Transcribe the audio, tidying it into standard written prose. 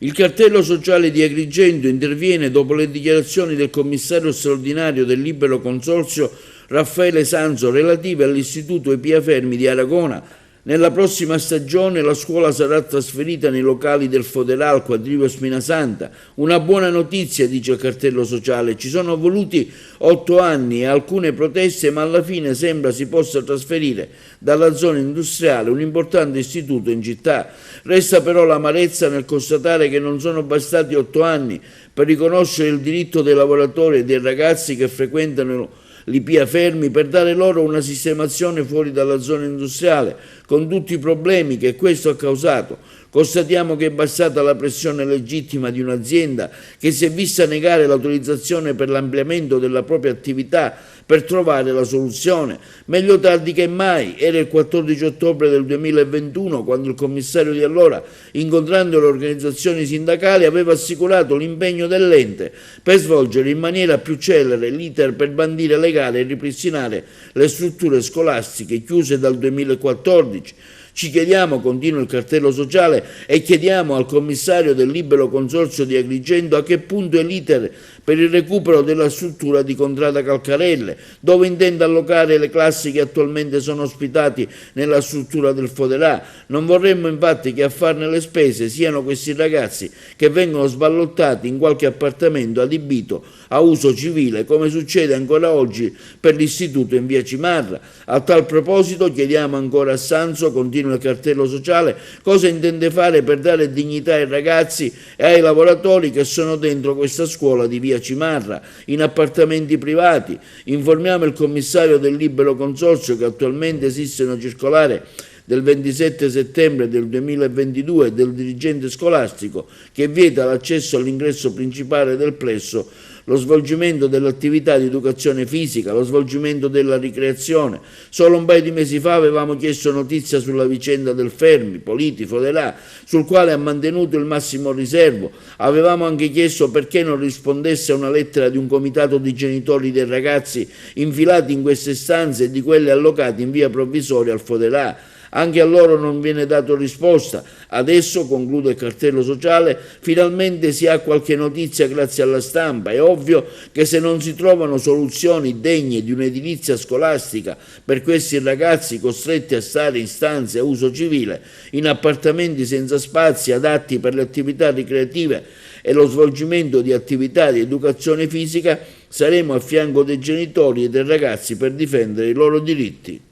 Il cartello sociale di Agrigento interviene dopo le dichiarazioni del commissario straordinario del Libero Consorzio Raffaele Sanzo relative all'Istituto Epia Fermi di Aragona. Nella prossima stagione la scuola sarà trasferita nei locali del Foderà al quadrivio Spinasanta. Una buona notizia, dice il cartello sociale. Ci sono voluti 8 anni e alcune proteste, ma alla fine sembra si possa trasferire dalla zona industriale un importante istituto in città. Resta però l'amarezza nel constatare che non sono bastati 8 anni per riconoscere il diritto dei lavoratori e dei ragazzi che frequentano l'Ipia Fermi per dare loro una sistemazione fuori dalla zona industriale, con tutti i problemi che questo ha causato. Constatiamo che è bastata la pressione legittima di un'azienda che si è vista negare l'autorizzazione per l'ampliamento della propria attività per trovare la soluzione. Meglio tardi che mai. Era il 14 ottobre del 2021 quando il commissario di allora, incontrando le organizzazioni sindacali, aveva assicurato l'impegno dell'ente per svolgere in maniera più celere l'iter per bandire le gare e ripristinare le strutture scolastiche chiuse dal 2014. Ci chiediamo, continua il cartello sociale, e chiediamo al commissario del Libero Consorzio di Agrigento a che punto è l'iter per il recupero della struttura di Contrada Calcarelle, dove intende allocare le classi che attualmente sono ospitati nella struttura del Foderà. Non vorremmo infatti che a farne le spese siano questi ragazzi che vengono sballottati in qualche appartamento adibito a uso civile, come succede ancora oggi per l'istituto in via Cimarra. A tal proposito chiediamo ancora a Sanzo, continua il cartello sociale, cosa intende fare per dare dignità ai ragazzi e ai lavoratori che sono dentro questa scuola di via Cimarra, in appartamenti privati. Informiamo il commissario del Libero Consorzio che attualmente esiste una circolare del 27 settembre del 2022 del dirigente scolastico che vieta l'accesso all'ingresso principale del plesso, lo svolgimento dell'attività di educazione fisica, lo svolgimento della ricreazione. Solo un paio di mesi fa avevamo chiesto notizia sulla vicenda del Fermi, Politi, Foderà, sul quale ha mantenuto il massimo riservo. Avevamo anche chiesto perché non rispondesse a una lettera di un comitato di genitori dei ragazzi infilati in queste stanze e di quelli allocati in via provvisoria al Foderà. Anche a loro non viene dato risposta. Adesso, conclude il cartello sociale, finalmente si ha qualche notizia grazie alla stampa. È ovvio che se non si trovano soluzioni degne di un'edilizia scolastica per questi ragazzi costretti a stare in stanze a uso civile, in appartamenti senza spazi adatti per le attività ricreative e lo svolgimento di attività di educazione fisica, saremo a fianco dei genitori e dei ragazzi per difendere i loro diritti.